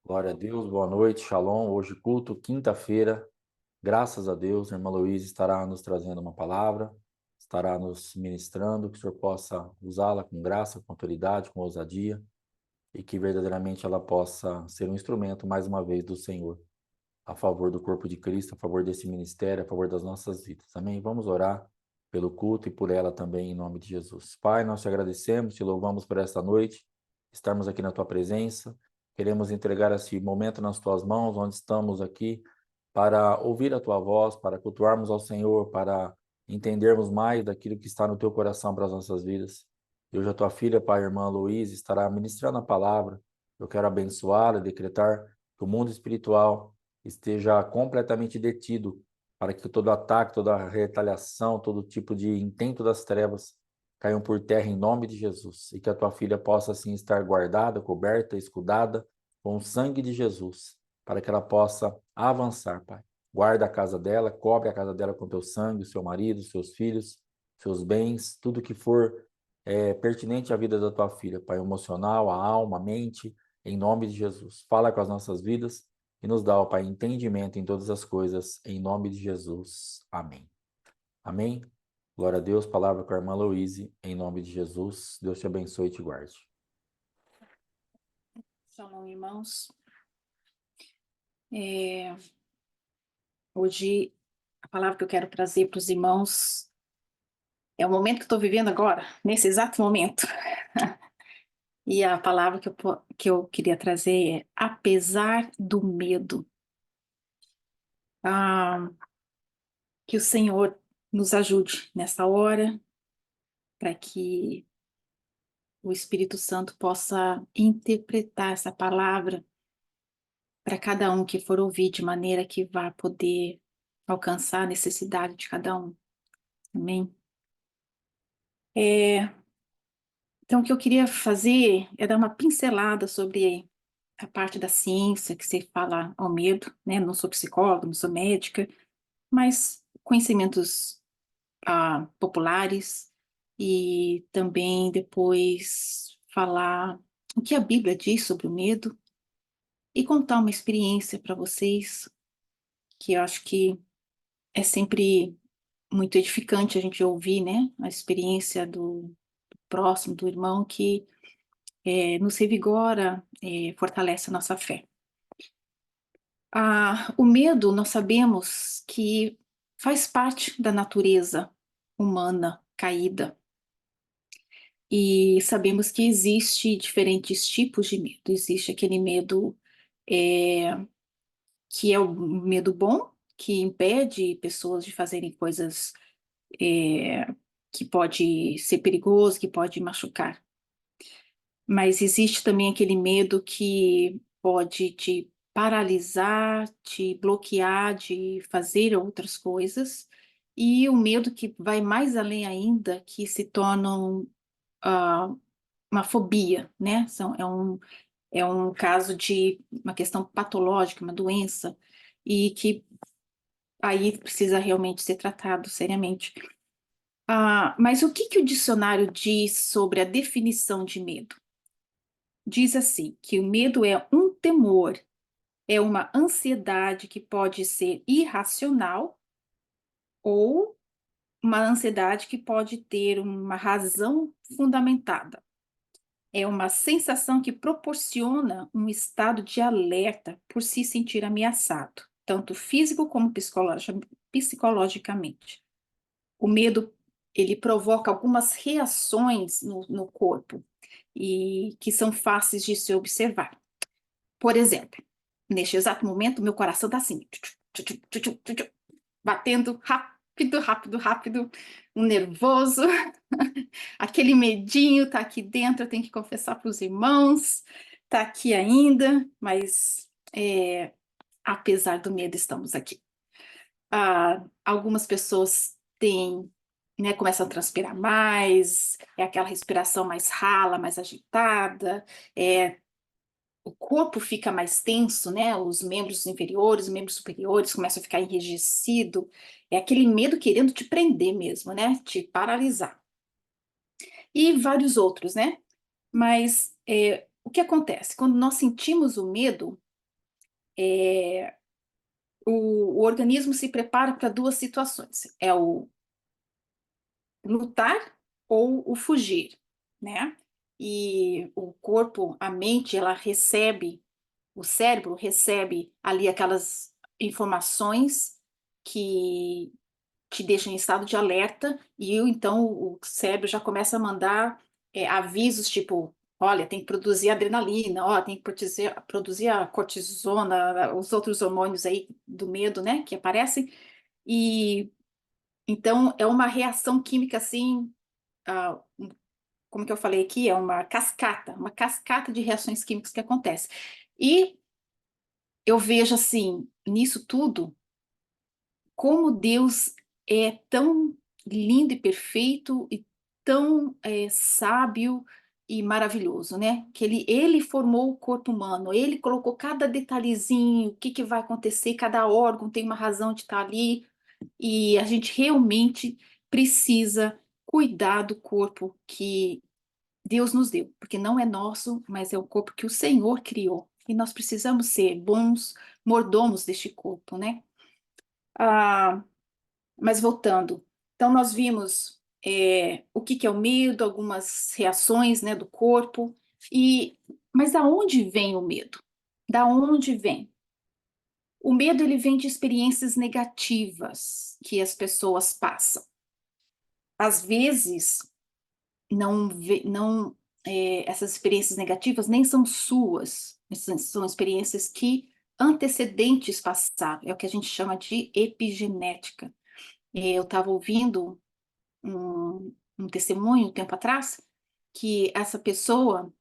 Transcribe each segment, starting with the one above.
Glória a Deus, boa noite, shalom. Hoje culto, quinta-feira. Graças a Deus, a irmã Luísa estará nos trazendo uma palavra, estará nos ministrando, que o Senhor possa usá-la com graça, com autoridade, com ousadia, e que verdadeiramente ela possa ser um instrumento, mais uma vez, do Senhor, a favor do corpo de Cristo, a favor desse ministério, a favor das nossas vidas. Amém? Vamos orar pelo culto e por ela também, em nome de Jesus. Pai, nós te agradecemos, te louvamos por esta noite, estarmos aqui na tua presença. Queremos entregar esse momento nas tuas mãos, onde estamos aqui para ouvir a tua voz, para cultuarmos ao Senhor, para entendermos mais daquilo que está no teu coração para as nossas vidas. E hoje a tua filha, pai, irmã Luísa, estará ministrando a palavra. Eu quero abençoá-la, decretar que o mundo espiritual esteja completamente detido, para que todo ataque, toda retaliação, todo tipo de intento das trevas caiam por terra em nome de Jesus, e que a tua filha possa assim estar guardada, coberta, escudada com o sangue de Jesus, para que ela possa avançar, Pai. Guarda a casa dela, cobre a casa dela com teu sangue, o seu marido, seus filhos, seus bens, tudo que for pertinente à vida da tua filha, Pai, emocional, a alma, a mente, em nome de Jesus. Fala com as nossas vidas e nos dá, ó Pai, entendimento em todas as coisas, em nome de Jesus. Amém. Amém? Glória a Deus, palavra com a irmã Louise, em nome de Jesus. Deus te abençoe e te guarde. Shalom, irmãos. Hoje, a palavra que eu quero trazer para os irmãos é o momento que estou vivendo agora, nesse exato momento. E a palavra que eu queria trazer é apesar do medo. Ah, que o Senhor nos ajude nessa hora, para que o Espírito Santo possa interpretar essa palavra para cada um que for ouvir, de maneira que vá poder alcançar a necessidade de cada um. Amém? Então, o que eu queria fazer é dar uma pincelada sobre a parte da ciência que se fala ao medo, né? Não sou psicóloga, não sou médica, mas conhecimentos populares, e também depois falar o que a Bíblia diz sobre o medo e contar uma experiência para vocês que eu acho que é sempre muito edificante a gente ouvir, né? A experiência do próximo, do irmão que nos revigora, fortalece a nossa fé. O medo, nós sabemos que faz parte da natureza humana caída, e sabemos que existe diferentes tipos de medo. Existe aquele medo eh, que é o medo bom, que impede pessoas de fazerem coisas que pode ser perigoso, que pode machucar. Mas existe também aquele medo que pode te paralisar, te bloquear de fazer outras coisas, e o medo que vai mais além ainda, que se torna ah, uma fobia, né? É um caso de uma questão patológica, uma doença, e que aí precisa realmente ser tratado seriamente. Mas o que o dicionário diz sobre a definição de medo? Diz assim, que o medo é um temor, é uma ansiedade que pode ser irracional ou uma ansiedade que pode ter uma razão fundamentada. É uma sensação que proporciona um estado de alerta por se sentir ameaçado, tanto físico como psicologicamente. O medo, ele provoca algumas reações no corpo e que são fáceis de se observar. Por exemplo, neste exato momento, meu coração está assim, batendo rápido, rápido, rápido, um nervoso, aquele medinho está aqui dentro, eu tenho que confessar para os irmãos, está aqui ainda, mas apesar do medo, estamos aqui. Algumas pessoas têm, né, começam a transpirar mais, é aquela respiração mais rala, mais agitada, o corpo fica mais tenso, né? Os membros inferiores, os membros superiores começam a ficar enrijecido. É aquele medo querendo te prender mesmo, né? Te paralisar. E vários outros, né? Mas o que acontece? Quando nós sentimos o medo, o organismo se prepara para duas situações: é o lutar ou o fugir, né? E o corpo, a mente, ela recebe, o cérebro recebe ali aquelas informações que te deixam em estado de alerta, e então o cérebro já começa a mandar avisos tipo: olha, tem que produzir adrenalina, ó, tem que produzir a cortisona, os outros hormônios aí do medo, né, que aparecem. E então é uma reação química assim, como que eu falei aqui, é uma cascata de reações químicas que acontece. E eu vejo assim, nisso tudo, como Deus é tão lindo e perfeito e tão sábio e maravilhoso, né? Que ele formou o corpo humano, ele colocou cada detalhezinho, o que que vai acontecer, cada órgão tem uma razão de estar ali, e a gente realmente precisa cuidar do corpo que Deus nos deu, porque não é nosso, mas é o corpo que o Senhor criou. E nós precisamos ser bons mordomos deste corpo, né? Ah, mas voltando, então nós vimos o que que é o medo, algumas reações, né, do corpo, mas da onde vem o medo? Da onde vem? O medo ele vem de experiências negativas que as pessoas passam. Às vezes, essas experiências negativas nem são suas, são experiências que antecedentes passaram, é o que a gente chama de epigenética. Eu estava ouvindo um testemunho um tempo atrás, que essa pessoa,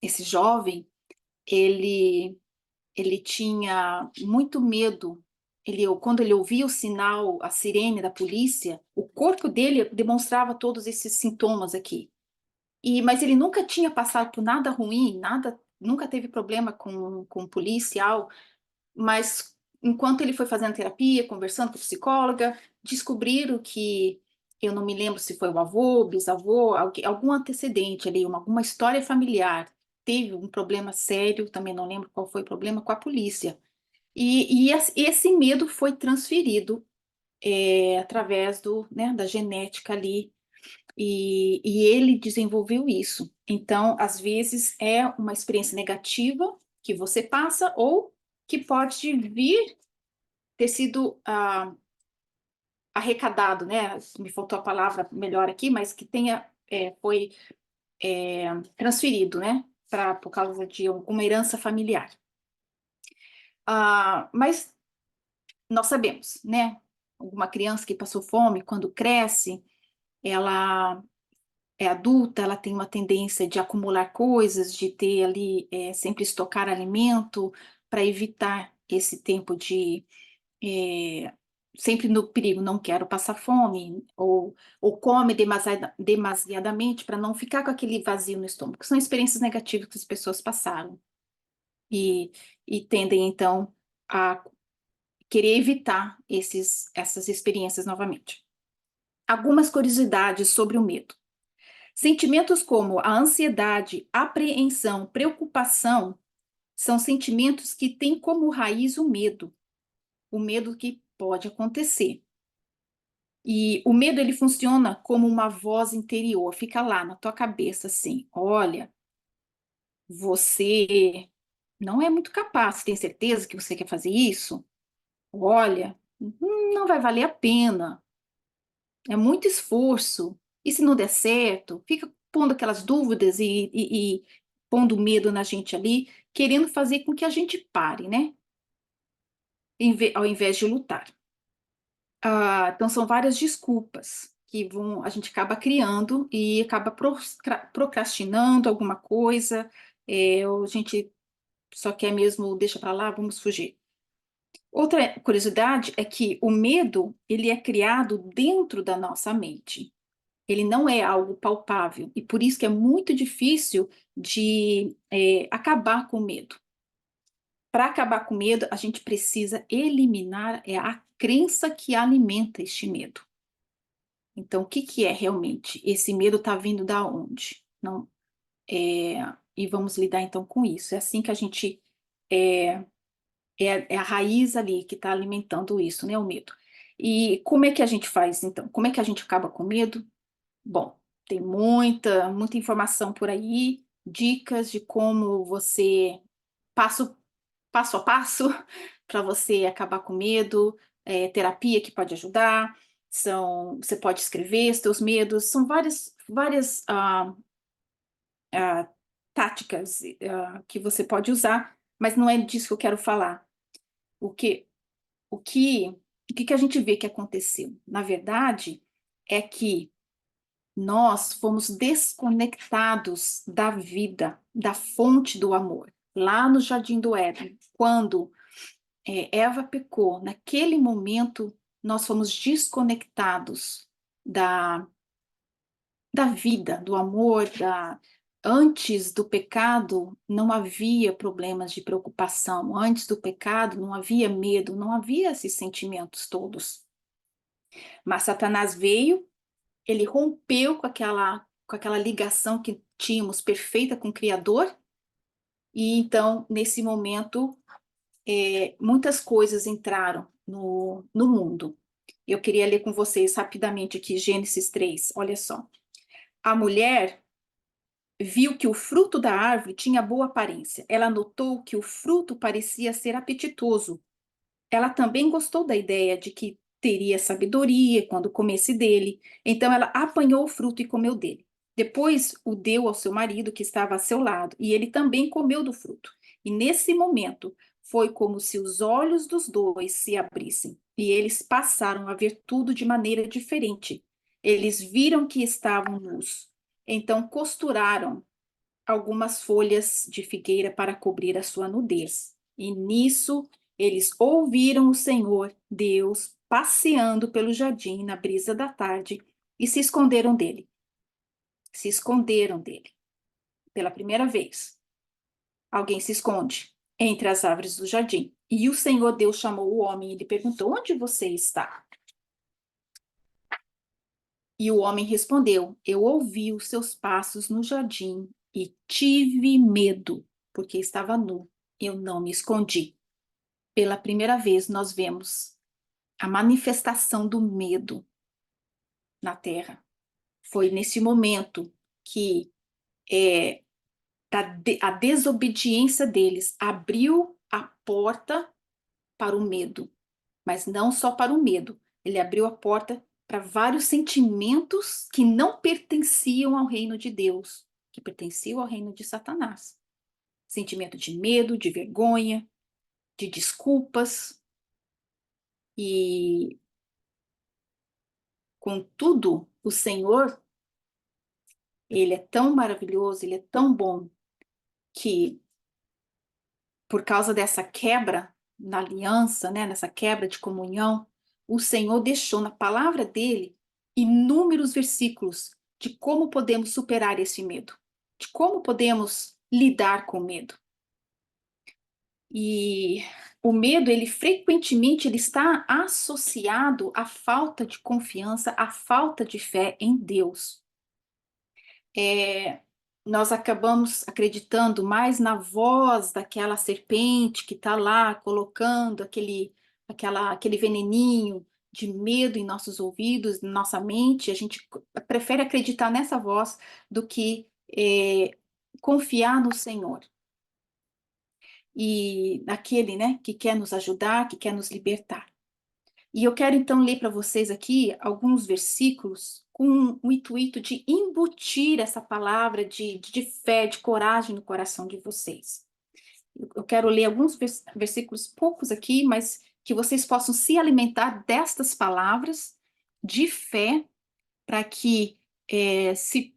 esse jovem, ele, ele tinha muito medo. Quando ele ouvia o sinal, a sirene da polícia, o corpo dele demonstrava todos esses sintomas aqui. Mas ele nunca tinha passado por nada ruim, nada, nunca teve problema com policial, mas enquanto ele foi fazendo terapia, conversando com a psicóloga, descobriram que, eu não me lembro se foi o avô, bisavô, algum antecedente ali, alguma história familiar, teve um problema sério, também não lembro qual foi o problema, com a polícia. Esse medo foi transferido através né, da genética ali, e ele desenvolveu isso. Então, às vezes, é uma experiência negativa que você passa, ou que pode vir ter sido arrecadado, né? Me faltou a palavra melhor aqui, mas que foi transferido, né? Por causa de alguma herança familiar. Mas nós sabemos, né? Alguma criança que passou fome, quando cresce, ela é adulta, ela tem uma tendência de acumular coisas, de ter ali, sempre estocar alimento, para evitar esse tempo de é, sempre no perigo, não quero passar fome, ou come demasiadamente para não ficar com aquele vazio no estômago. São experiências negativas que as pessoas passaram e, e tendem, então, a querer evitar essas experiências novamente. Algumas curiosidades sobre o medo. Sentimentos como a ansiedade, apreensão, preocupação são sentimentos que têm como raiz o medo que pode acontecer. E o medo ele funciona como uma voz interior, fica lá na tua cabeça assim: olha, você não é muito capaz, tem certeza que você quer fazer isso? Olha, não vai valer a pena, é muito esforço. E se não der certo? Fica pondo aquelas dúvidas e pondo medo na gente ali, querendo fazer com que a gente pare, né? Ao invés de lutar. Então, são várias desculpas que a gente acaba criando e acaba procrastinando alguma coisa, ou a gente só quer mesmo, deixa para lá, vamos fugir. Outra curiosidade é que o medo, ele é criado dentro da nossa mente. Ele não é algo palpável, e por isso que é muito difícil de acabar com o medo. Para acabar com o medo, a gente precisa eliminar a crença que alimenta este medo. Então, o que que é realmente? Esse medo está vindo da onde? Não, e vamos lidar então com isso. É assim que a gente É a raiz ali que está alimentando isso, né, o medo. E como é que a gente faz então? Como é que a gente acaba com medo? Bom, tem muita informação por aí, dicas de como você passo passo a passo para você acabar com medo, terapia que pode ajudar, você pode escrever os teus medos, são várias, táticas, que você pode usar, mas não é disso que eu quero falar. O que o que o que a gente vê que aconteceu? Na verdade, é que nós fomos desconectados da vida, da fonte do amor. Lá no jardim do Éden, quando, Eva pecou, naquele momento nós fomos desconectados da da vida, do amor, da antes do pecado não havia problemas de preocupação, antes do pecado não havia medo, não havia esses sentimentos todos. Mas Satanás veio, ele rompeu com aquela ligação que tínhamos perfeita com o Criador, e então, nesse momento, muitas coisas entraram no mundo. Eu queria ler com vocês rapidamente aqui Gênesis 3, olha só. A mulher viu que o fruto da árvore tinha boa aparência. Ela notou que o fruto parecia ser apetitoso. Ela também gostou da ideia de que teria sabedoria quando comesse dele. Então ela apanhou o fruto e comeu dele. Depois o deu ao seu marido que estava a seu lado, e ele também comeu do fruto. E nesse momento foi como se os olhos dos dois se abrissem, e eles passaram a ver tudo de maneira diferente. Eles viram que estavam nus. Então costuraram algumas folhas de figueira para cobrir a sua nudez. E nisso eles ouviram o Senhor Deus passeando pelo jardim na brisa da tarde e se esconderam dele. Se esconderam dele. Pela primeira vez, alguém se esconde entre as árvores do jardim. E o Senhor Deus chamou o homem e lhe perguntou: Onde você está? E o homem respondeu: Eu ouvi os seus passos no jardim e tive medo, porque estava nu. Eu não me escondi. Pela primeira vez, nós vemos a manifestação do medo na Terra. Foi nesse momento que é, a desobediência deles abriu a porta para o medo, mas não só para o medo, ele abriu a porta para vários sentimentos que não pertenciam ao reino de Deus, que pertenciam ao reino de Satanás. Sentimento de medo, de vergonha, de desculpas, e contudo, o Senhor, ele é tão maravilhoso, ele é tão bom, que por causa dessa quebra na aliança, né, nessa quebra de comunhão, o Senhor deixou na palavra dele inúmeros versículos de como podemos superar esse medo, de como podemos lidar com o medo. E o medo, ele frequentemente ele está associado à falta de confiança, à falta de fé em Deus. É, nós acabamos acreditando mais na voz daquela serpente que está lá colocando aquele veneninho de medo em nossos ouvidos, em nossa mente. A gente prefere acreditar nessa voz do que confiar no Senhor. E naquele, né, que quer nos ajudar, que quer nos libertar. E eu quero então ler para vocês aqui alguns versículos com o intuito de embutir essa palavra de fé, de coragem no coração de vocês. Eu quero ler alguns versículos, poucos aqui, mas que vocês possam se alimentar destas palavras de fé, para que, se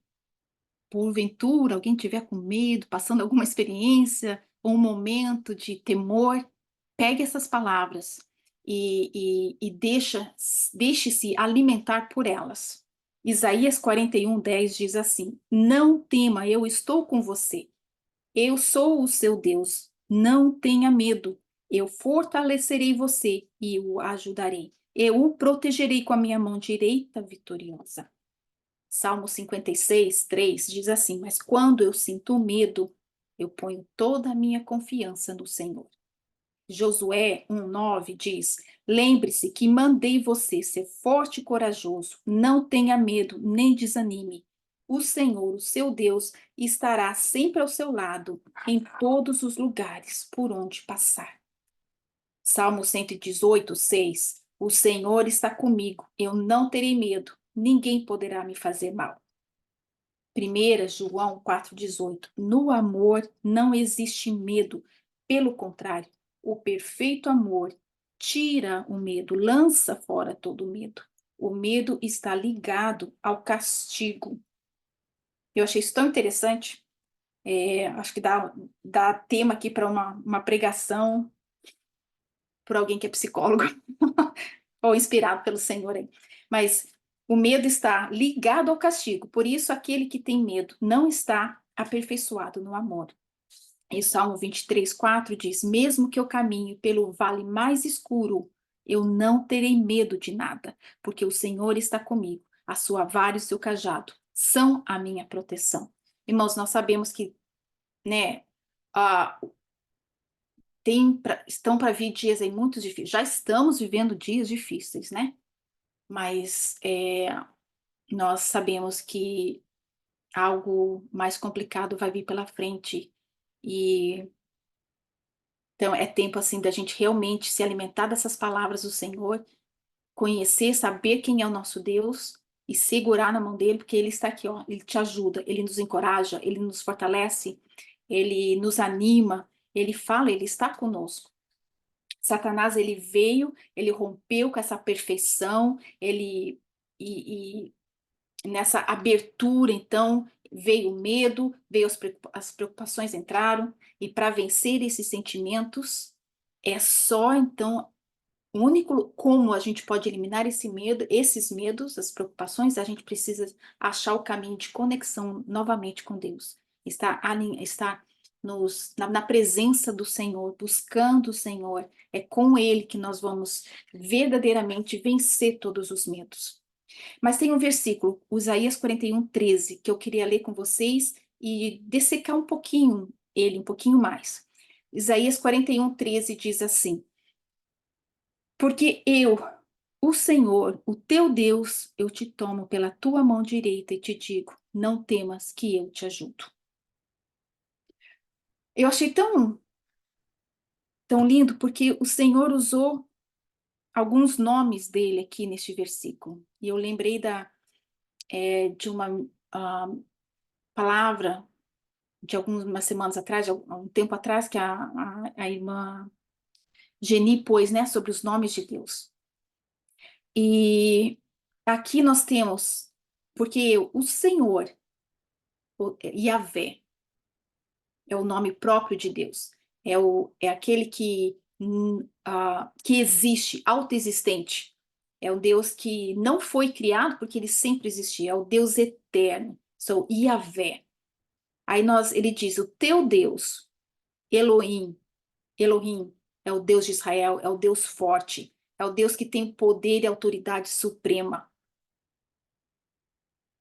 porventura alguém tiver com medo, passando alguma experiência ou um momento de temor, pegue essas palavras e deixe-se alimentar por elas. Isaías 41:10 diz assim: Não tema, eu estou com você. Eu sou o seu Deus. Não tenha medo. Eu fortalecerei você e o ajudarei. Eu o protegerei com a minha mão direita vitoriosa. Salmo 56:3 diz assim: Mas quando eu sinto medo, eu ponho toda a minha confiança no Senhor. Josué 1:9 diz: lembre-se que mandei você ser forte e corajoso. Não tenha medo, nem desanime. O Senhor, o seu Deus, estará sempre ao seu lado, em todos os lugares por onde passar. Salmo 118:6. O Senhor está comigo, eu não terei medo, ninguém poderá me fazer mal. 1 João 4,18. No amor não existe medo, pelo contrário, o perfeito amor tira o medo, lança fora todo o medo. O medo está ligado ao castigo. Eu achei isso tão interessante. Acho que dá tema aqui para uma pregação por alguém que é psicólogo ou inspirado pelo Senhor aí. Mas o medo está ligado ao castigo, por isso aquele que tem medo não está aperfeiçoado no amor. E Salmo 23:4 diz: mesmo que eu caminhe pelo vale mais escuro, eu não terei medo de nada, porque o Senhor está comigo, a sua vara e o seu cajado são a minha proteção. Irmãos, nós sabemos que, né, ah, estão para vir dias aí muito difíceis. Já estamos vivendo dias difíceis, né? Mas nós sabemos que algo mais complicado vai vir pela frente. E então é tempo assim da gente realmente se alimentar dessas palavras do Senhor, conhecer, saber quem é o nosso Deus e segurar na mão dele, porque ele está aqui, ó, ele te ajuda, ele nos encoraja, ele nos fortalece, ele nos anima, ele fala, ele está conosco. Satanás, ele veio, ele rompeu com essa perfeição, e nessa abertura, então, veio o medo, veio as preocupações entraram, e para vencer esses sentimentos, é só, então, o único como a gente pode eliminar esse medo, esses medos, as preocupações, a gente precisa achar o caminho de conexão novamente com Deus. Está na presença do Senhor, buscando o Senhor. É com Ele que nós vamos verdadeiramente vencer todos os medos. Mas tem um versículo, Isaías 41:13, que eu queria ler com vocês e dessecar um pouquinho ele, um pouquinho mais. Isaías 41:13 diz assim: porque eu, o Senhor, o teu Deus, eu te tomo pela tua mão direita e te digo: não temas, que eu te ajudo. Eu achei tão lindo, porque o Senhor usou alguns nomes dele aqui neste versículo. E eu lembrei de uma palavra de algumas semanas atrás, há um tempo atrás, que a irmã Geni pôs, né, sobre os nomes de Deus. E aqui nós temos, porque o Senhor, o Yahvé, é o nome próprio de Deus. É aquele que existe, autoexistente. É o Deus que não foi criado porque ele sempre existia. É o Deus eterno. Sou Yahvé. Ele diz, o teu Deus, Elohim, Elohim, é o Deus de Israel, é o Deus forte, é o Deus que tem poder e autoridade suprema.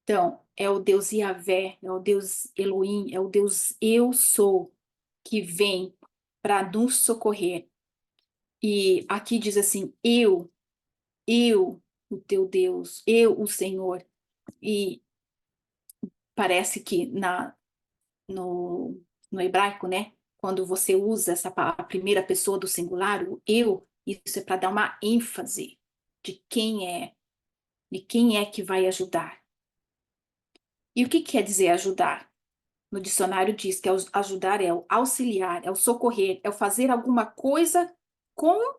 Então, é o Deus Yahvé, é o Deus Elohim, é o Deus Eu Sou, que vem para nos socorrer. E aqui diz assim: o teu Deus, eu, o Senhor. E parece que no, no hebraico, né? Quando você usa a primeira pessoa do singular, o eu, isso é para dar uma ênfase de quem é que vai ajudar. E o que quer dizer ajudar? No dicionário diz que ajudar é o auxiliar, é o socorrer, é o fazer alguma coisa com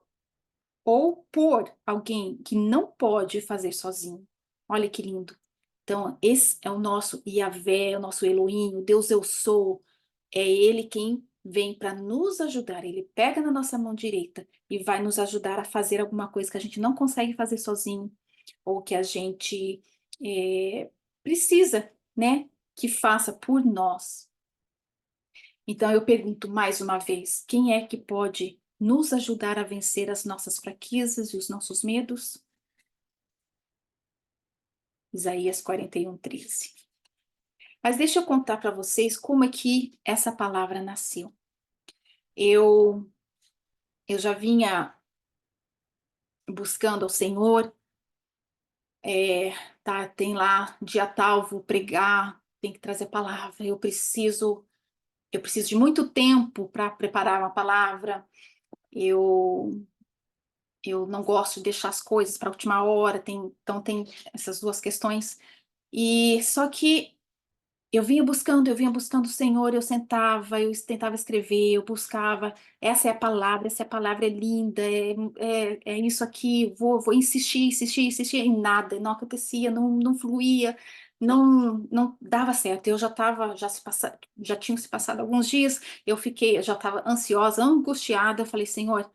ou por alguém que não pode fazer sozinho. Olha que lindo. Então, esse é o nosso Yahvé, é o nosso Elohim, o Deus Eu Sou. É Ele quem vem para nos ajudar. Ele pega na nossa mão direita e vai nos ajudar a fazer alguma coisa que a gente não consegue fazer sozinho, ou que a gente precisa, né, que faça por nós. Então eu pergunto mais uma vez: quem é que pode nos ajudar a vencer as nossas fraquezas e os nossos medos? Isaías 41:13. Mas deixa eu contar para vocês como é que essa palavra nasceu. Eu eu já vinha buscando ao Senhor, tá, tem lá dia tal, vou pregar, tem que trazer a palavra, eu preciso de muito tempo para preparar uma palavra, eu eu não gosto de deixar as coisas para a última hora, então tem essas duas questões. E só que eu vinha buscando o Senhor, eu sentava, eu tentava escrever, eu buscava, essa é a palavra é linda, é isso aqui, vou insistir, insistir, insistir, e nada, não acontecia, não fluía, não dava certo. Eu já estava, já tinham se passado alguns dias, eu já estava ansiosa, angustiada, eu falei, Senhor,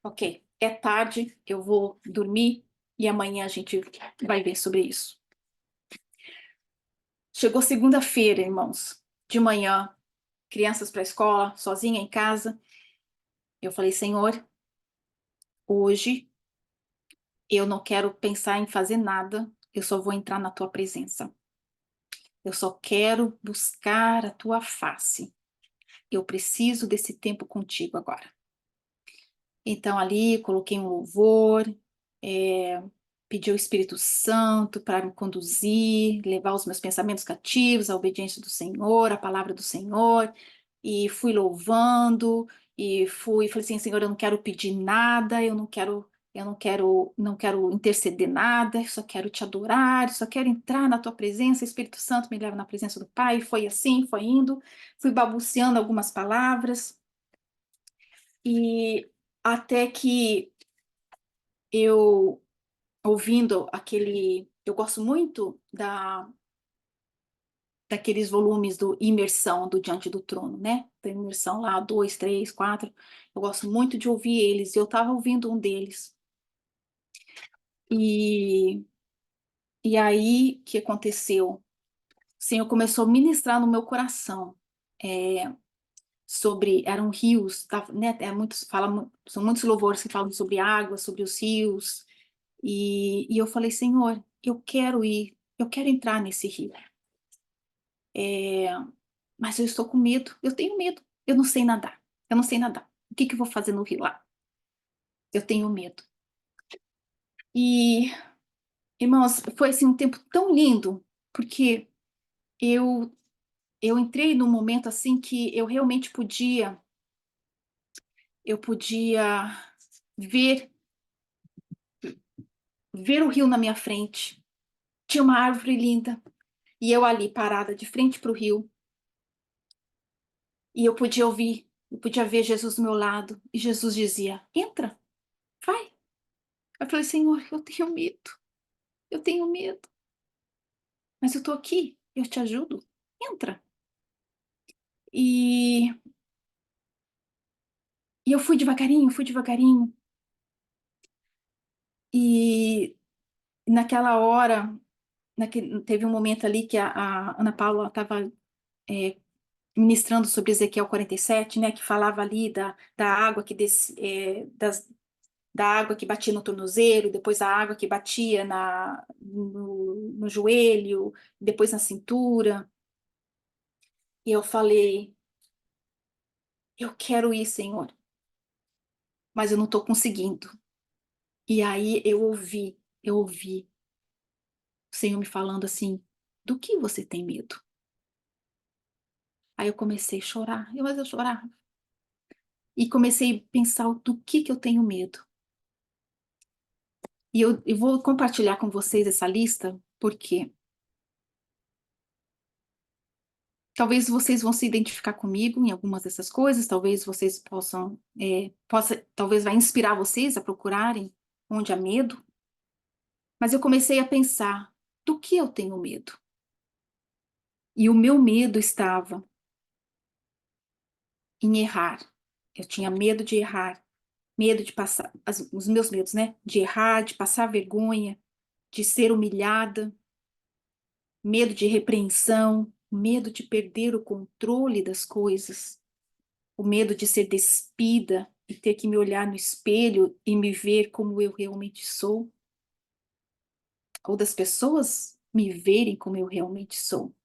ok, é tarde, eu vou dormir e amanhã a gente vai ver sobre isso. Chegou segunda-feira, irmãos, de manhã, crianças para a escola, sozinha em casa. Eu falei, Senhor, hoje eu não quero pensar em fazer nada, eu só vou entrar na tua presença. Eu só quero buscar a tua face. Eu preciso desse tempo contigo agora. Então ali coloquei um louvor, eh, pedi ao Espírito Santo para me conduzir, levar os meus pensamentos cativos, à obediência do Senhor, à palavra do Senhor, e fui louvando, falei assim, Senhor, eu não quero pedir nada, eu não quero interceder nada, eu só quero te adorar, eu só quero entrar na tua presença, Espírito Santo me leva na presença do Pai, foi assim, foi indo, fui balbuciando algumas palavras, e até que eu ouvindo eu gosto muito daqueles volumes do Imersão, do Diante do Trono, né? Tem imersão lá, 2, 3, 4. Eu gosto muito de ouvir eles. Eu estava ouvindo um deles. E, e aí, o que aconteceu? O Senhor começou a ministrar no meu coração. é, eram rios, tá, né? São muitos louvores que falam sobre água, sobre os rios. E eu falei, Senhor, eu quero entrar nesse rio. É, mas eu estou com medo, eu tenho medo, eu não sei nadar, eu não sei nadar. O que que eu vou fazer no rio lá? Eu tenho medo. E, irmãos, foi assim um tempo tão lindo, porque eu eu entrei num momento assim que eu realmente eu podia ver ver o rio na minha frente. Tinha uma árvore linda e eu ali parada de frente para o rio e eu podia ver Jesus do meu lado e Jesus dizia: "Entra, vai". Eu falei: "Senhor, eu tenho medo, mas eu tô aqui, eu te ajudo, entra". E, e eu fui devagarinho, e naquela hora, teve um momento ali que a Ana Paula estava ministrando sobre Ezequiel 47, né, que falava ali da água da água que batia no tornozelo, depois a água que batia no joelho, depois na cintura. E eu falei, eu quero ir, Senhor, mas eu não estou conseguindo. E aí eu ouvi o Senhor me falando assim: do que você tem medo? Aí eu comecei a chorar, mas eu chorava. E comecei a pensar do que eu tenho medo. E eu vou compartilhar com vocês essa lista, porque talvez vocês vão se identificar comigo em algumas dessas coisas, talvez vocês talvez vai inspirar vocês a procurarem onde há medo. Mas eu comecei a pensar, do que eu tenho medo? E o meu medo estava em errar. Eu tinha medo de errar, medo de passar, os meus medos, né? De errar, de passar vergonha, de ser humilhada, medo de repreensão, medo de perder o controle das coisas, o medo de ser despida e ter que me olhar no espelho e me ver como eu realmente sou, ou das pessoas me verem como eu realmente sou.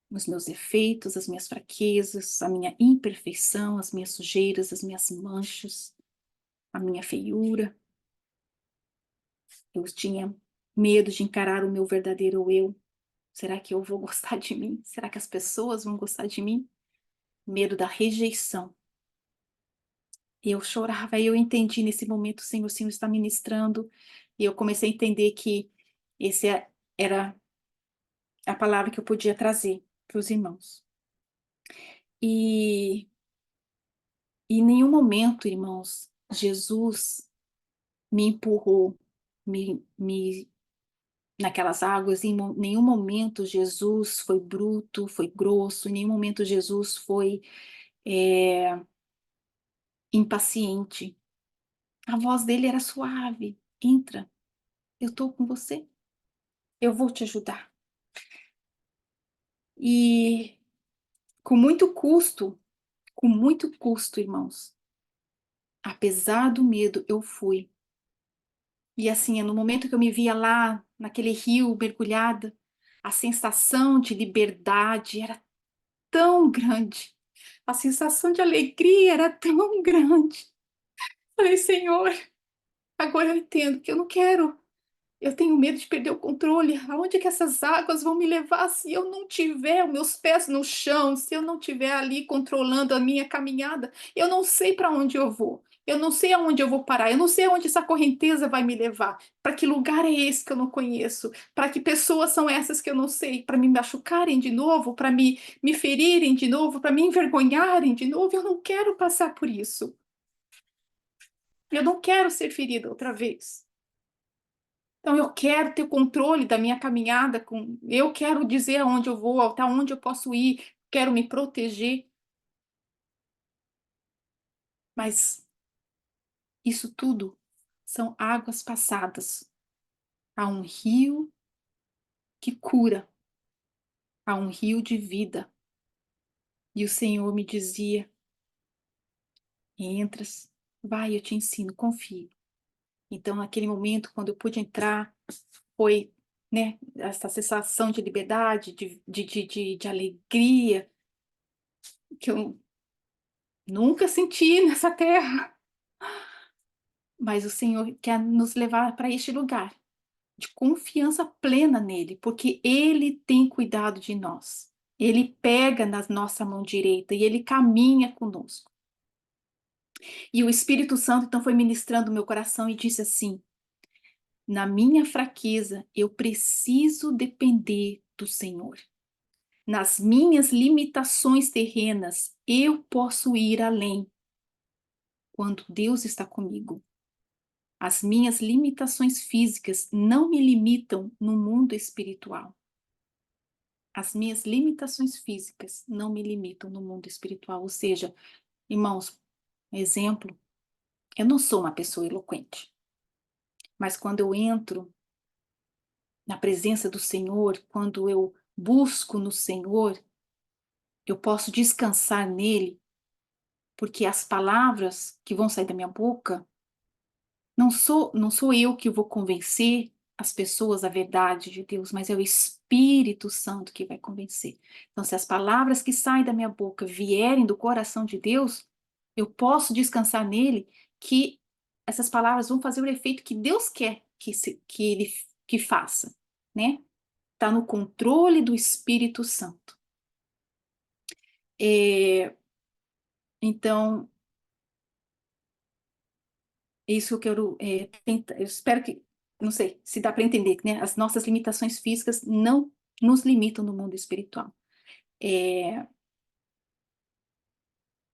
Os meus defeitos, as minhas fraquezas, a minha imperfeição, as minhas sujeiras, as minhas manchas. a minha feiura, eu tinha medo de encarar o meu verdadeiro eu. Será que eu vou gostar de mim? Será que as pessoas vão gostar de mim? Medo da rejeição. E eu chorava, e eu entendi nesse momento, o Senhor está ministrando, e eu comecei a entender que esse era a palavra que eu podia trazer para os irmãos. E em nenhum momento, irmãos, Jesus me empurrou, me naquelas águas, nenhum momento Jesus foi bruto, foi grosso, em nenhum momento Jesus foi impaciente. A voz dele era suave. Entra, eu estou com você, eu vou te ajudar. E com muito custo, irmãos, apesar do medo, eu fui. E assim, no momento que eu me via lá, naquele rio, mergulhada, a sensação de liberdade era tão grande. A sensação de alegria era tão grande. Falei, Senhor, agora eu entendo que eu não quero. Eu tenho medo de perder o controle. Aonde que essas águas vão me levar se eu não tiver os meus pés no chão, se eu não tiver ali controlando a minha caminhada? Eu não sei para onde eu vou. Eu não sei aonde eu vou parar. Eu não sei aonde essa correnteza vai me levar. Para que lugar é esse que eu não conheço? Para que pessoas são essas que eu não sei? Para me machucarem de novo? Para me ferirem de novo? Para me envergonharem de novo? Eu não quero passar por isso. Eu não quero ser ferida outra vez. Então, eu quero ter controle da minha caminhada, eu quero dizer aonde eu vou, até onde eu posso ir, quero me proteger, mas isso tudo são águas passadas. Há um rio que cura, há um rio de vida. E o Senhor me dizia: entras, vai, eu te ensino, confie. Então, naquele momento, quando eu pude entrar, foi, né, essa sensação de liberdade, de alegria, que eu nunca senti nessa terra. Mas o Senhor quer nos levar para este lugar de confiança plena nele, porque ele tem cuidado de nós. Ele pega na nossa mão direita e ele caminha conosco. E o Espírito Santo então foi ministrando o meu coração e disse assim: na minha fraqueza, eu preciso depender do Senhor. Nas minhas limitações terrenas, eu posso ir além quando Deus está comigo. As minhas limitações físicas não me limitam no mundo espiritual. As minhas limitações físicas não me limitam no mundo espiritual. Ou seja, irmãos, exemplo, eu não sou uma pessoa eloquente, mas quando eu entro na presença do Senhor, quando eu busco no Senhor, eu posso descansar nele, porque as palavras que vão sair da minha boca não sou eu que vou convencer as pessoas da verdade de Deus, mas é o Espírito Santo que vai convencer. Então, se as palavras que saem da minha boca vierem do coração de Deus, eu posso descansar nele que essas palavras vão fazer o efeito que Deus quer que ele que faça, né? Está no controle do Espírito Santo. Então, isso eu quero eu espero que, não sei se dá para entender, né? As nossas limitações físicas não nos limitam no mundo espiritual. É,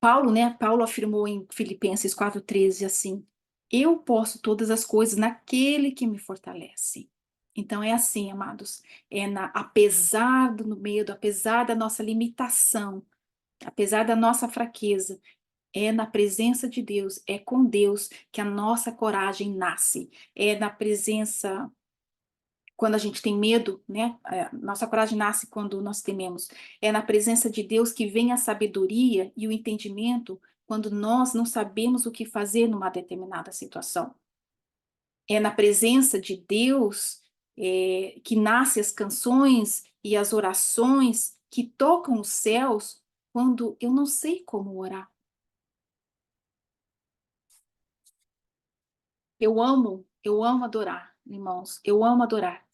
Paulo, né? Paulo afirmou em Filipenses 4:13 assim: eu posso todas as coisas naquele que me fortalece. Então é assim, amados, apesar do medo, apesar da nossa limitação, apesar da nossa fraqueza, é na presença de Deus, é com Deus que a nossa coragem nasce. É na presença, quando a gente tem medo, né? Nossa coragem nasce quando nós tememos. É na presença de Deus que vem a sabedoria e o entendimento quando nós não sabemos o que fazer numa determinada situação. É na presença de Deus que nascem as canções e as orações que tocam os céus quando eu não sei como orar. Eu amo adorar, irmãos, eu amo adorar.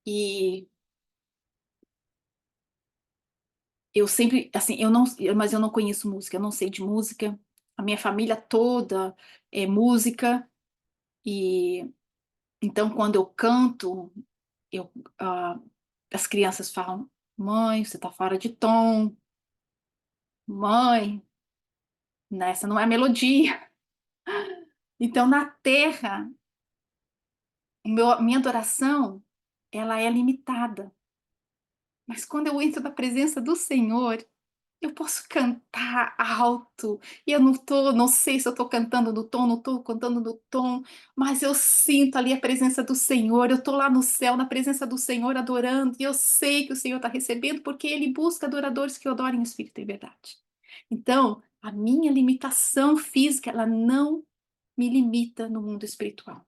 E eu sempre, assim, mas eu não conheço música, eu não sei de música. A minha família toda é música, e então quando eu canto, eu, ah, as crianças falam: mãe, você tá fora de tom, mãe, essa não é a melodia. Então, na terra, minha adoração, ela é limitada. Mas quando eu entro na presença do Senhor, eu posso cantar alto, e eu não sei se eu estou cantando no tom, não estou cantando no tom, mas eu sinto ali a presença do Senhor, eu estou lá no céu, na presença do Senhor, adorando, e eu sei que o Senhor está recebendo, porque Ele busca adoradores que o adorem em espírito e verdade. Então, a minha limitação física, ela não me limita no mundo espiritual.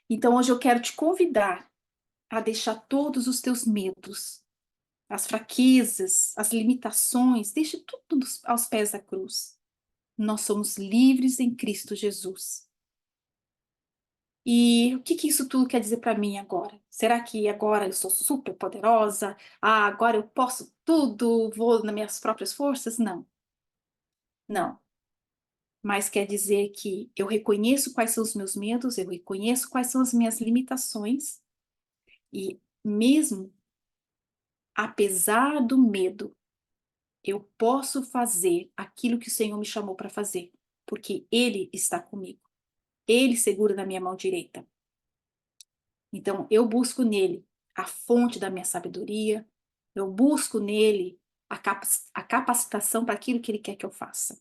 Então, hoje eu quero te convidar a deixar todos os teus medos, as fraquezas, as limitações, deixe tudo aos pés da cruz. Nós somos livres em Cristo Jesus. E o que que isso tudo quer dizer para mim agora? Será que agora eu sou super poderosa? Ah, agora eu posso tudo, vou nas minhas próprias forças? Não, não. Mas quer dizer que eu reconheço quais são os meus medos, eu reconheço quais são as minhas limitações, e mesmo apesar do medo, eu posso fazer aquilo que o Senhor me chamou para fazer, porque Ele está comigo. Ele segura na minha mão direita. Então, eu busco nele a fonte da minha sabedoria, eu busco nele a capacitação para aquilo que ele quer que eu faça.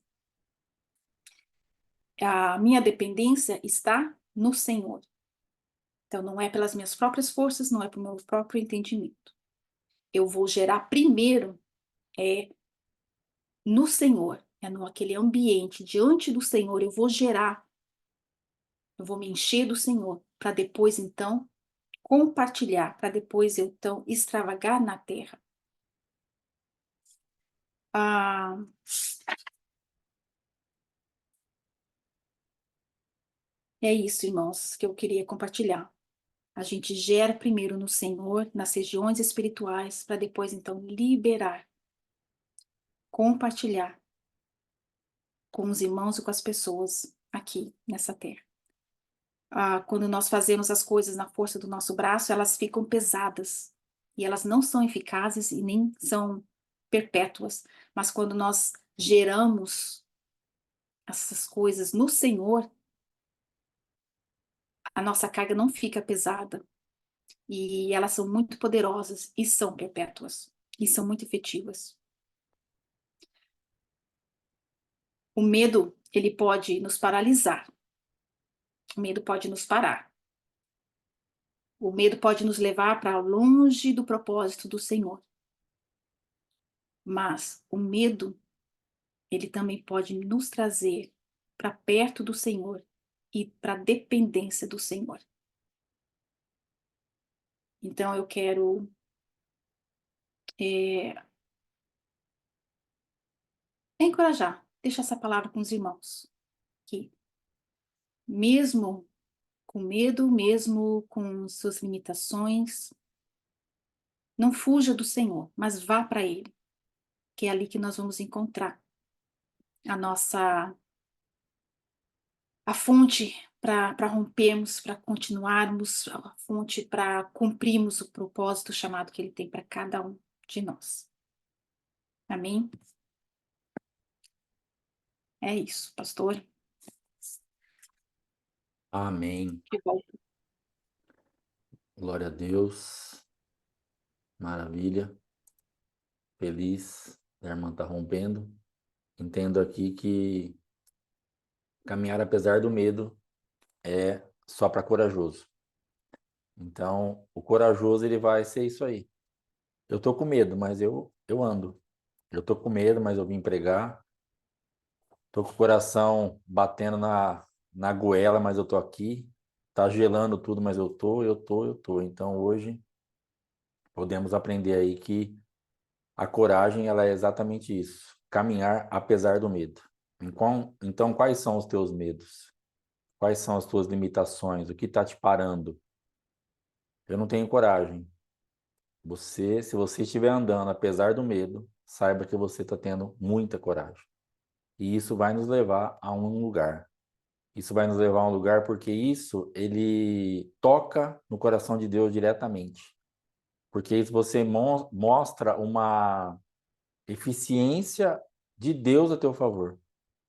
A minha dependência está no Senhor. Então, não é pelas minhas próprias forças, não é pelo meu próprio entendimento. Eu vou gerar primeiro no Senhor, no aquele ambiente, diante do Senhor, eu vou gerar, eu vou me encher do Senhor, para depois, então, compartilhar, para depois eu, então, extravagar na terra. Ah, é isso, irmãos, que eu queria compartilhar. A gente gera primeiro no Senhor, nas regiões espirituais, para depois, então, liberar, compartilhar com os irmãos e com as pessoas aqui nessa terra. Quando nós fazemos as coisas na força do nosso braço, elas ficam pesadas e elas não são eficazes e nem são perpétuas. Mas quando nós geramos essas coisas no Senhor, a nossa carga não fica pesada e elas são muito poderosas e são perpétuas e são muito efetivas. O medo, ele pode nos paralisar. O medo pode nos parar. O medo pode nos levar para longe do propósito do Senhor. Mas o medo, ele também pode nos trazer para perto do Senhor e para a dependência do Senhor. Então eu quero é, encorajar, deixar essa palavra com os irmãos, que mesmo com medo, mesmo com suas limitações, não fuja do Senhor, mas vá para Ele, que é ali que nós vamos encontrar a fonte para rompermos, para continuarmos, a fonte para cumprirmos o propósito chamado que Ele tem para cada um de nós. Amém? É isso, pastor. Amém. Glória a Deus. Maravilha. Feliz. A irmã está rompendo. Entendo aqui que caminhar apesar do medo é só para corajoso. Então, o corajoso ele vai ser isso aí. Eu tô com medo, mas eu ando. Eu tô com medo, mas eu vim pregar. Tô com o coração batendo na goela, mas eu tô aqui. Tá gelando tudo, mas eu tô. Então, hoje podemos aprender aí que a coragem ela é exatamente isso, caminhar apesar do medo. Então, quais são os teus medos? Quais são as tuas limitações? O que está te parando? Eu não tenho coragem. Se você estiver andando apesar do medo, saiba que você está tendo muita coragem. E isso vai nos levar a um lugar. Isso vai nos levar a um lugar porque isso, ele toca no coração de Deus diretamente. Porque isso você mostra uma eficiência de Deus a teu favor.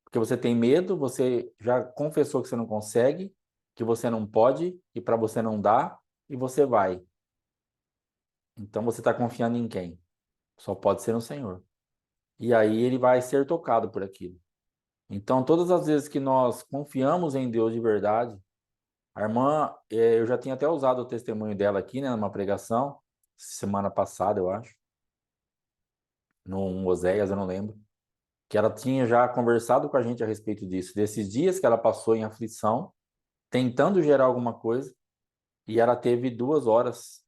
Porque você tem medo, você já confessou que você não consegue, que você não pode, e para você não dá, e você vai. Então você está confiando em quem? Só pode ser no Senhor. E aí ele vai ser tocado por aquilo. Então, todas as vezes que nós confiamos em Deus de verdade, a irmã, eu já tinha até usado o testemunho dela aqui, né, numa pregação, semana passada, eu acho, no Oséias, eu não lembro, que ela tinha já conversado com a gente a respeito disso, desses dias que ela passou em aflição, tentando gerar alguma coisa, e ela teve 2 horas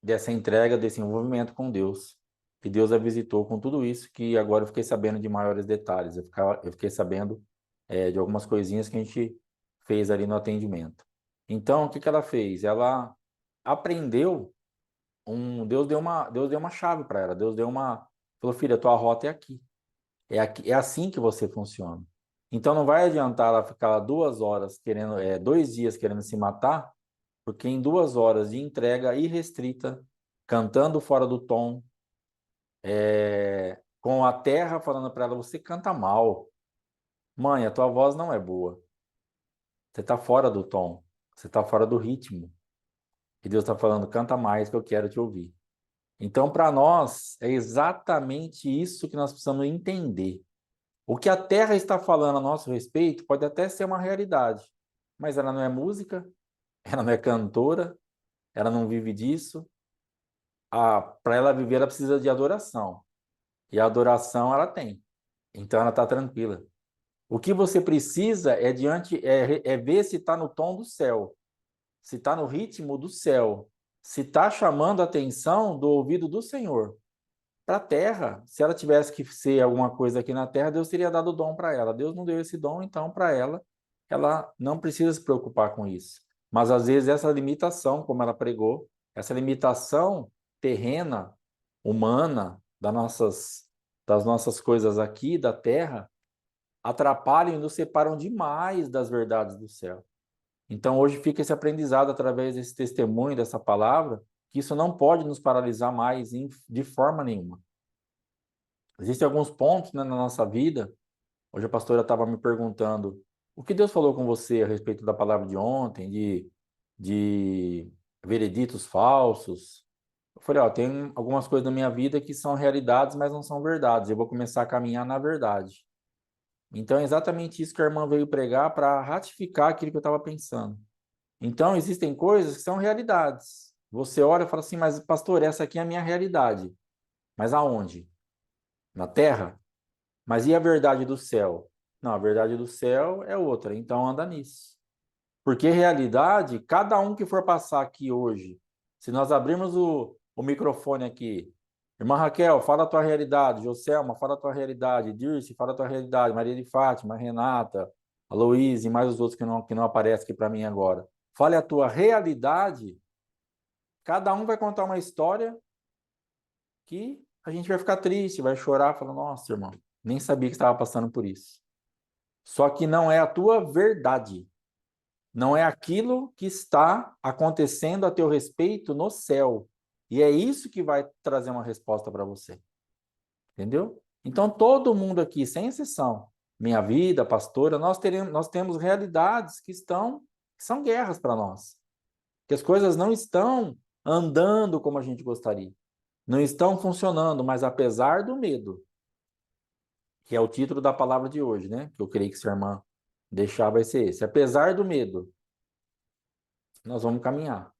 dessa entrega, desse envolvimento com Deus. E Deus a visitou com tudo isso, que agora eu fiquei sabendo de maiores detalhes. Eu fiquei sabendo de algumas coisinhas que a gente fez ali no atendimento. Então, o que que ela fez? Ela aprendeu Deus deu uma chave para ela. Deus deu uma, falou, filha, tua rota é aqui. É assim que você funciona. Então, não vai adiantar ela ficar 2 horas querendo, 2 dias querendo se matar, porque em 2 horas de entrega irrestrita, cantando fora do tom, com a terra falando para ela, você canta mal. Mãe, a tua voz não é boa. Você está fora do tom. Você está fora do ritmo. E Deus está falando, canta mais que eu quero te ouvir. Então, para nós, é exatamente isso que nós precisamos entender. O que a terra está falando a nosso respeito pode até ser uma realidade, mas ela não é música, ela não é cantora, ela não vive disso. Para ela viver, ela precisa de adoração. E a adoração ela tem. Então ela está tranquila. O que você precisa é ver se está no tom do céu, se está no ritmo do céu, se está chamando a atenção do ouvido do Senhor. Para a terra, se ela tivesse que ser alguma coisa aqui na terra, Deus teria dado o dom para ela. Deus não deu esse dom, então para ela não precisa se preocupar com isso. Mas às vezes essa limitação, como ela pregou, essa limitação terrena, humana, das nossas coisas aqui da terra, atrapalham e nos separam demais das verdades do céu. Então hoje fica esse aprendizado através desse testemunho, dessa palavra, que isso não pode nos paralisar mais de forma nenhuma. Existem alguns pontos, né, na nossa vida. Hoje a pastora estava me perguntando o que Deus falou com você a respeito da palavra de ontem, de vereditos falsos. Eu falei, ó, tem algumas coisas na minha vida que são realidades, mas não são verdades. Eu vou começar a caminhar na verdade. Então é exatamente isso que a irmã veio pregar para ratificar aquilo que eu estava pensando. Então existem coisas que são realidades. Você olha e fala assim, mas pastor, essa aqui é a minha realidade. Mas aonde? Na terra? Mas e a verdade do céu? Não, a verdade do céu é outra, então anda nisso. Porque realidade, cada um que for passar aqui hoje, se nós abrirmos o microfone aqui, irmã Raquel, fala a tua realidade, Joselma, fala a tua realidade, Dirce, fala a tua realidade, Maria de Fátima, Renata, Aloíse e mais os outros que não aparecem aqui para mim agora. Fale a tua realidade, cada um vai contar uma história que a gente vai ficar triste, vai chorar, falando, nossa, irmão, nem sabia que estava passando por isso. Só que não é a tua verdade. Não é aquilo que está acontecendo a teu respeito no céu. E é isso que vai trazer uma resposta para você. Entendeu? Então, todo mundo aqui, sem exceção, minha vida, pastora, nós temos realidades que são guerras para nós. Que as coisas não estão andando como a gente gostaria. Não estão funcionando, mas apesar do medo, que é o título da palavra de hoje, né? Que eu creio que sua irmã deixar vai ser esse. Apesar do medo, nós vamos caminhar.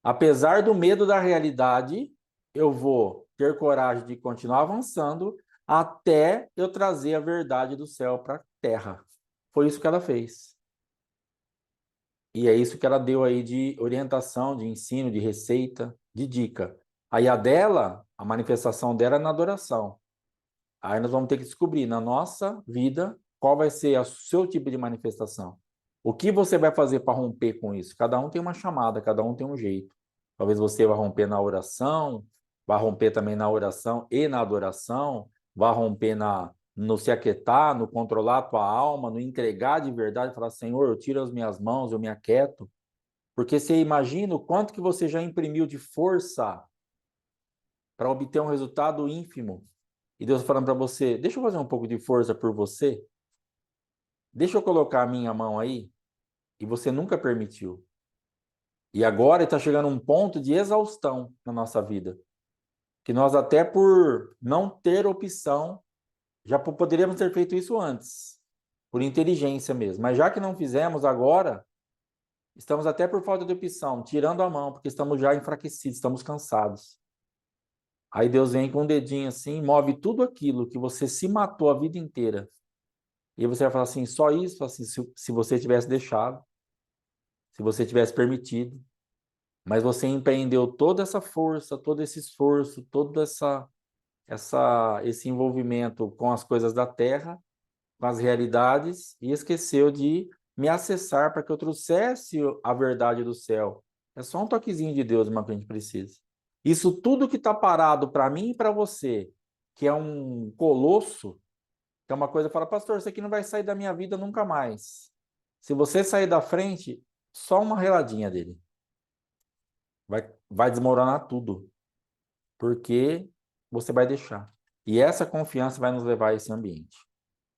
Apesar do medo da realidade, eu vou ter coragem de continuar avançando até eu trazer a verdade do céu para a terra. Foi isso que ela fez. E é isso que ela deu aí de orientação, de ensino, de receita, de dica. Aí a dela, a manifestação dela é na adoração. Aí nós vamos ter que descobrir na nossa vida qual vai ser o seu tipo de manifestação. O que você vai fazer para romper com isso? Cada um tem uma chamada, cada um tem um jeito. Talvez você vá romper na oração, vá romper também na oração e na adoração, vá romper no se aquietar, no controlar a tua alma, no entregar de verdade, falar, Senhor, eu tiro as minhas mãos, eu me aquieto. Porque você imagina o quanto que você já imprimiu de força para obter um resultado ínfimo. E Deus falando para você, deixa eu fazer um pouco de força por você, deixa eu colocar a minha mão aí, e você nunca permitiu. E agora está chegando um ponto de exaustão na nossa vida, que nós até por não ter opção, já poderíamos ter feito isso antes, por inteligência mesmo. Mas já que não fizemos agora, estamos até por falta de opção, tirando a mão, porque estamos já enfraquecidos, estamos cansados. Aí Deus vem com um dedinho assim, move tudo aquilo que você se matou a vida inteira. E você vai falar assim, só isso, assim, se você tivesse deixado, se você tivesse permitido. Mas você empreendeu toda essa força, todo esse esforço, todo esse envolvimento com as coisas da terra, com as realidades, e esqueceu de me acessar para que eu trouxesse a verdade do céu. É só um toquezinho de Deus, irmão, que a gente precisa. Isso tudo que está parado para mim e para você, que é um colosso, que é uma coisa, fala, pastor, isso aqui não vai sair da minha vida nunca mais. Se você sair da frente, só uma reladinha dele. Vai desmoronar tudo, porque você vai deixar. E essa confiança vai nos levar a esse ambiente.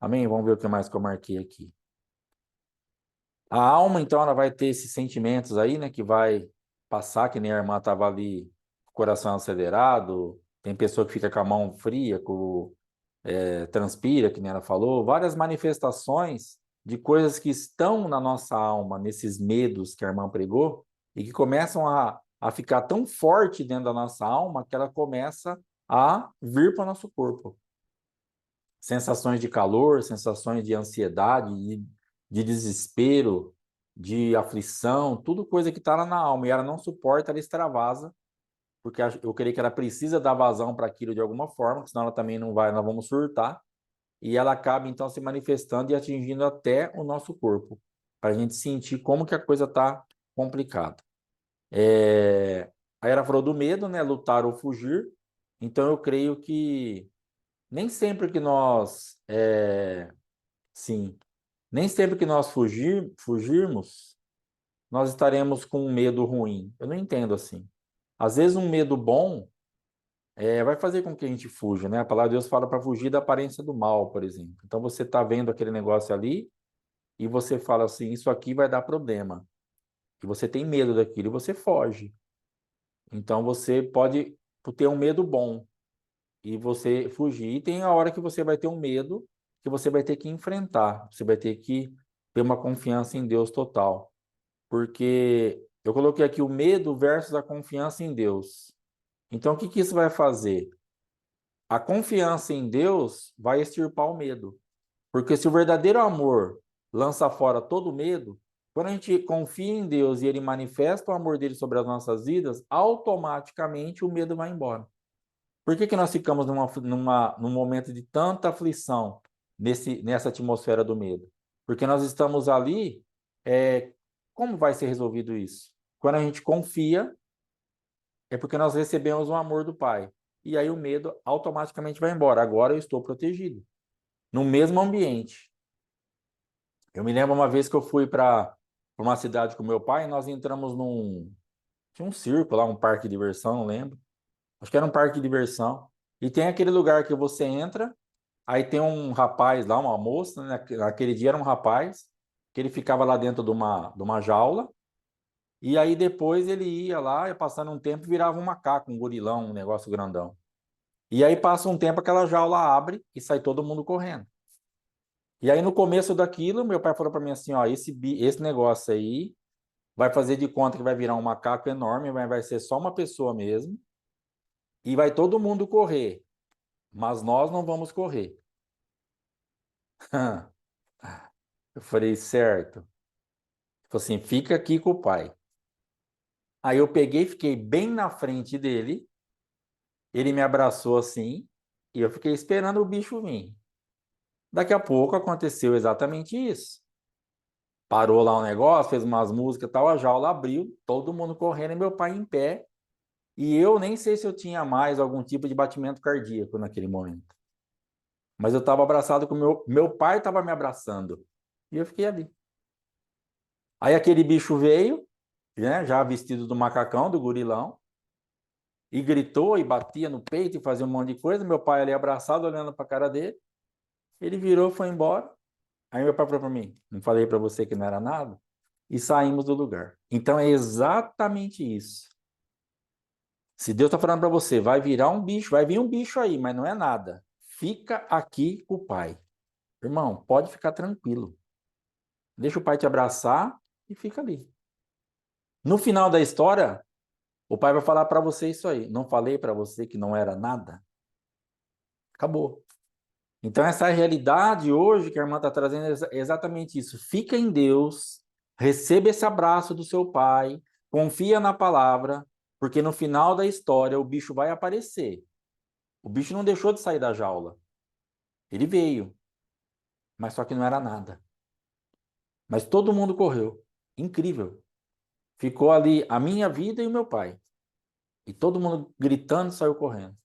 Amém? Vamos ver o que mais que eu marquei aqui. A alma, então, ela vai ter esses sentimentos aí, né? Que vai passar, que nem a irmã estava ali, coração acelerado. Tem pessoa que fica com a mão fria, transpira, que nem ela falou. Várias manifestações de coisas que estão na nossa alma, nesses medos que a irmã pregou, e que começam a ficar tão forte dentro da nossa alma que ela começa a vir para o nosso corpo. Sensações de calor, sensações de ansiedade, de desespero, de aflição, tudo coisa que está lá na alma. E ela não suporta, ela extravasa, porque eu creio que ela precisa dar vazão para aquilo de alguma forma, senão ela também não vai, nós vamos surtar. E ela acaba, então, se manifestando e atingindo até o nosso corpo, para a gente sentir como que a coisa está complicada. Aí ela falou do medo, né? Lutar ou fugir. Então, eu creio que nem sempre que nós, sim, nem sempre que nós fugirmos, nós estaremos com um medo ruim. Eu não entendo assim. Às vezes um medo bom vai fazer com que a gente fuja, né? A palavra de Deus fala para fugir da aparência do mal, por exemplo. Então você está vendo aquele negócio ali e você fala assim, isso aqui vai dar problema. E você tem medo daquilo e você foge. Então você pode ter um medo bom e você fugir. E tem a hora que você vai ter um medo que você vai ter que enfrentar. Você vai ter que ter uma confiança em Deus total. Porque eu coloquei aqui o medo versus a confiança em Deus. Então, o que que isso vai fazer? A confiança em Deus vai extirpar o medo. Porque se o verdadeiro amor lança fora todo medo, quando a gente confia em Deus e ele manifesta o amor dele sobre as nossas vidas, automaticamente o medo vai embora. Por que que nós ficamos num momento de tanta aflição nessa atmosfera do medo? Porque nós estamos ali, como vai ser resolvido isso? Quando a gente confia, é porque nós recebemos o amor do Pai. E aí o medo automaticamente vai embora. Agora eu estou protegido. No mesmo ambiente. Eu me lembro uma vez que eu fui para uma cidade com meu pai e nós entramos tinha um circo lá, um parque de diversão, não lembro. Acho que era um parque de diversão. E tem aquele lugar que você entra, aí tem um rapaz lá, uma moça, né? Naquele dia era um rapaz, que ele ficava lá dentro de uma jaula, e aí depois ele ia lá, e passando um tempo, virava um macaco, um gorilão, um negócio grandão. E aí passa um tempo, aquela jaula abre e sai todo mundo correndo. E aí no começo daquilo, meu pai falou para mim assim, ó, esse negócio aí vai fazer de conta que vai virar um macaco enorme, mas vai ser só uma pessoa mesmo, e vai todo mundo correr, mas nós não vamos correr. Eu falei, certo. Ele falou assim, fica aqui com o pai. Aí eu peguei, fiquei bem na frente dele, ele me abraçou assim, e eu fiquei esperando o bicho vir. Daqui a pouco aconteceu exatamente isso. Parou lá o negócio, fez umas músicas e tal, a jaula abriu, todo mundo correndo e meu pai em pé. E eu nem sei se eu tinha mais algum tipo de batimento cardíaco naquele momento. Mas eu estava abraçado com meu pai estava me abraçando. E eu fiquei ali. Aí aquele bicho veio, né, já vestido do macacão, do gorilão, e gritou e batia no peito e fazia um monte de coisa. Meu pai ali abraçado, olhando para a cara dele. Ele virou, foi embora. Aí meu pai falou para mim: não falei para você que não era nada? E saímos do lugar. Então é exatamente isso. Se Deus está falando para você, vai virar um bicho, vai vir um bicho aí, mas não é nada. Fica aqui com o pai. Irmão, pode ficar tranquilo. Deixa o pai te abraçar e fica ali. No final da história, o pai vai falar para você isso aí. Não falei para você que não era nada? Acabou. Então, essa realidade hoje que a irmã está trazendo é exatamente isso. Fica em Deus, receba esse abraço do seu pai, confia na palavra, porque no final da história o bicho vai aparecer. O bicho não deixou de sair da jaula. Ele veio, mas só que não era nada. Mas todo mundo correu. Incrível. Ficou ali a minha vida e o meu pai. E todo mundo gritando saiu correndo.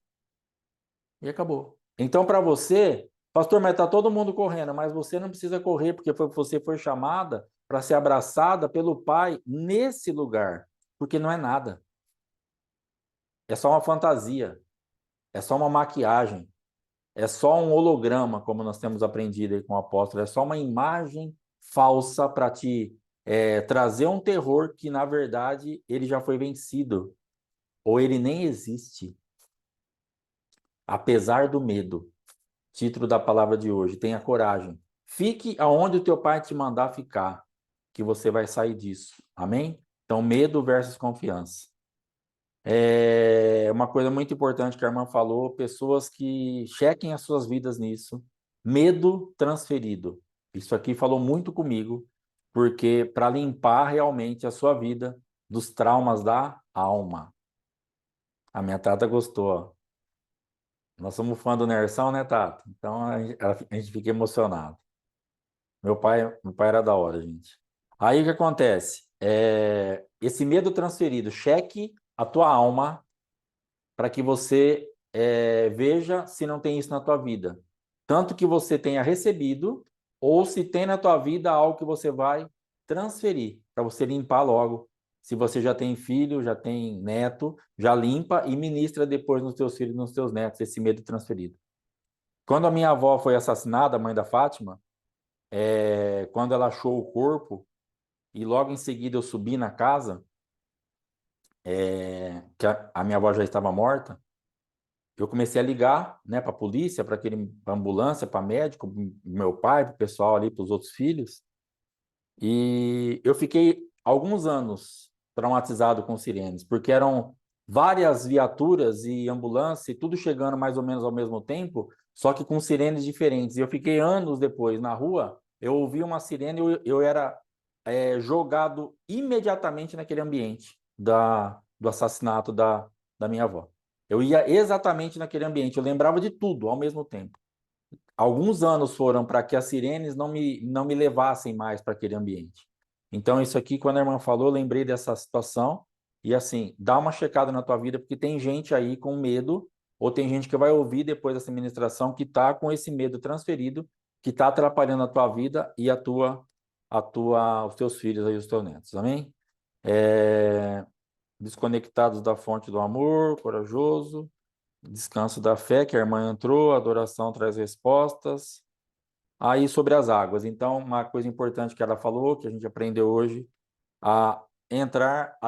E acabou. Então, para você, pastor, mas está todo mundo correndo, mas você não precisa correr, porque você foi chamada para ser abraçada pelo Pai nesse lugar, porque não é nada. É só uma fantasia, é só uma maquiagem, é só um holograma, como nós temos aprendido aí com o apóstolo, é só uma imagem falsa para te trazer um terror que, na verdade, ele já foi vencido, ou ele nem existe, apesar do medo. Título da palavra de hoje, tenha coragem. Fique aonde o teu pai te mandar ficar, que você vai sair disso. Amém? Então, medo versus confiança. É uma coisa muito importante que a irmã falou, pessoas que chequem as suas vidas nisso. Medo transferido. Isso aqui falou muito comigo, porque para limpar realmente a sua vida dos traumas da alma. A minha tata gostou, ó. Nós somos fã do Nersão, né, Tata? Então a gente fica emocionado. Meu pai era da hora, gente. Aí o que acontece? Esse medo transferido, cheque a tua alma para que você veja se não tem isso na tua vida. Tanto que você tenha recebido, ou se tem na tua vida algo que você vai transferir, para você limpar logo. Se você já tem filho, já tem neto, já limpa e ministra depois nos teus filhos e nos teus netos esse medo transferido. Quando a minha avó foi assassinada, a mãe da Fátima, quando ela achou o corpo, e logo em seguida eu subi na casa, que a minha avó já estava morta, eu comecei a ligar, né, para a polícia, para a ambulância, para médico, meu pai, para o pessoal ali, para os outros filhos, e eu fiquei alguns anos traumatizado com sirenes, porque eram várias viaturas e ambulância, e tudo chegando mais ou menos ao mesmo tempo, só que com sirenes diferentes. E eu fiquei anos depois na rua, eu ouvi uma sirene e eu era jogado imediatamente naquele ambiente do assassinato da minha avó. Eu ia exatamente naquele ambiente, eu lembrava de tudo ao mesmo tempo. Alguns anos foram para que as sirenes não me levassem mais para aquele ambiente. Então, isso aqui, quando a irmã falou, eu lembrei dessa situação. E assim, dá uma checada na tua vida, porque tem gente aí com medo, ou tem gente que vai ouvir depois dessa ministração que está com esse medo transferido, que está atrapalhando a tua vida e os teus filhos e os teus netos. Amém? Desconectados da fonte do amor, corajoso. Descanso da fé, que a irmã entrou, adoração traz respostas. Aí sobre as águas. Então, uma coisa importante que ela falou, que a gente aprendeu hoje, a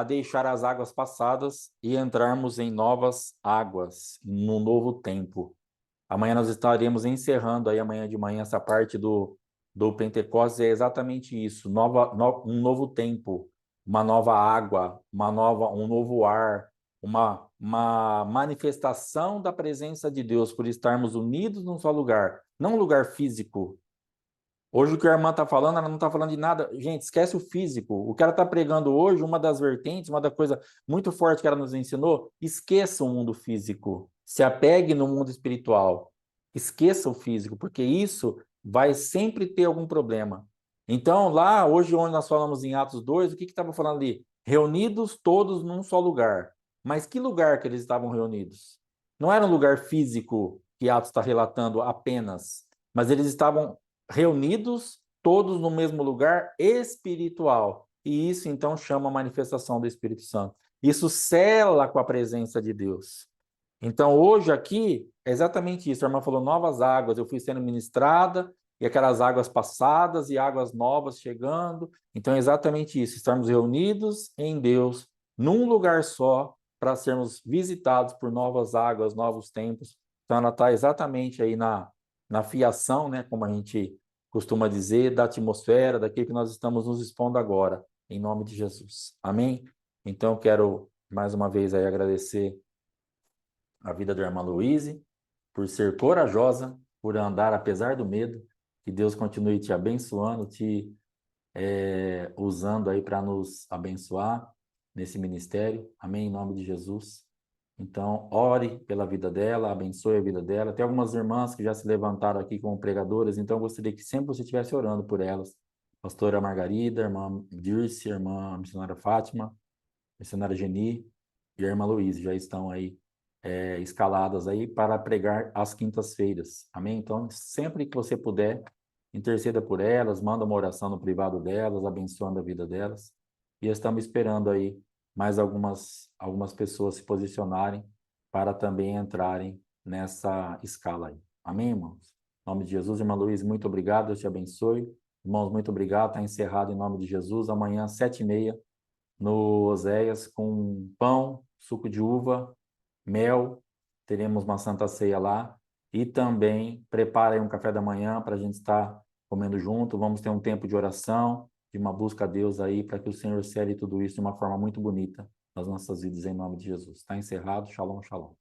deixar as águas passadas e entrarmos em novas águas, num novo tempo. Amanhã nós estaremos encerrando aí amanhã de manhã essa parte do Pentecostes, é exatamente isso, um novo tempo, uma nova água, um novo ar, uma manifestação da presença de Deus por estarmos unidos num só lugar, não um lugar físico. Hoje o que a irmã está falando, ela não está falando de nada. Gente, esquece o físico. O que ela está pregando hoje, uma das vertentes, uma da coisa muito forte que ela nos ensinou, esqueça o mundo físico. Se apegue no mundo espiritual. Esqueça o físico, porque isso vai sempre ter algum problema. Então, lá, hoje, onde nós falamos em Atos 2, o que estava falando ali? Reunidos todos num só lugar. Mas que lugar que eles estavam reunidos? Não era um lugar físico que Atos está relatando apenas, mas eles estavam reunidos todos no mesmo lugar espiritual. E isso, então, chama a manifestação do Espírito Santo. Isso sela com a presença de Deus. Então, hoje aqui, é exatamente isso. A irmã falou novas águas. Eu fui sendo ministrada, e aquelas águas passadas e águas novas chegando. Então, é exatamente isso. Estamos reunidos em Deus, num lugar só, para sermos visitados por novas águas, novos tempos. Então, ela está exatamente aí na fiação, né, como a gente costuma dizer, da atmosfera, daquilo que nós estamos nos expondo agora, em nome de Jesus. Amém? Então, quero mais uma vez aí agradecer a vida da irmã Louise, por ser corajosa, por andar apesar do medo. Que Deus continue te abençoando, te usando aí para nos abençoar nesse ministério. Amém? Em nome de Jesus. Então, ore pela vida dela, abençoe a vida dela. Tem algumas irmãs que já se levantaram aqui como pregadoras, então eu gostaria que sempre você estivesse orando por elas. Pastora Margarida, irmã Dirce, irmã missionária Fátima, missionária Geni e a irmã Luísa já estão aí escaladas aí para pregar às quintas-feiras. Amém? Então, sempre que você puder, interceda por elas, manda uma oração no privado delas, abençoando a vida delas. E estamos esperando aí mais algumas pessoas se posicionarem para também entrarem nessa escala aí. Amém, irmãos? Em nome de Jesus, irmã Luiz, muito obrigado, Deus te abençoe. Irmãos, muito obrigado, está encerrado em nome de Jesus. Amanhã, 7h30, no Oséias, com pão, suco de uva, mel, teremos uma Santa Ceia lá, e também prepara aí um café da manhã para a gente estar comendo junto. Vamos ter um tempo de oração, de uma busca a Deus aí, para que o Senhor cele tudo isso de uma forma muito bonita nas nossas vidas, em nome de Jesus. Está encerrado. Shalom, shalom.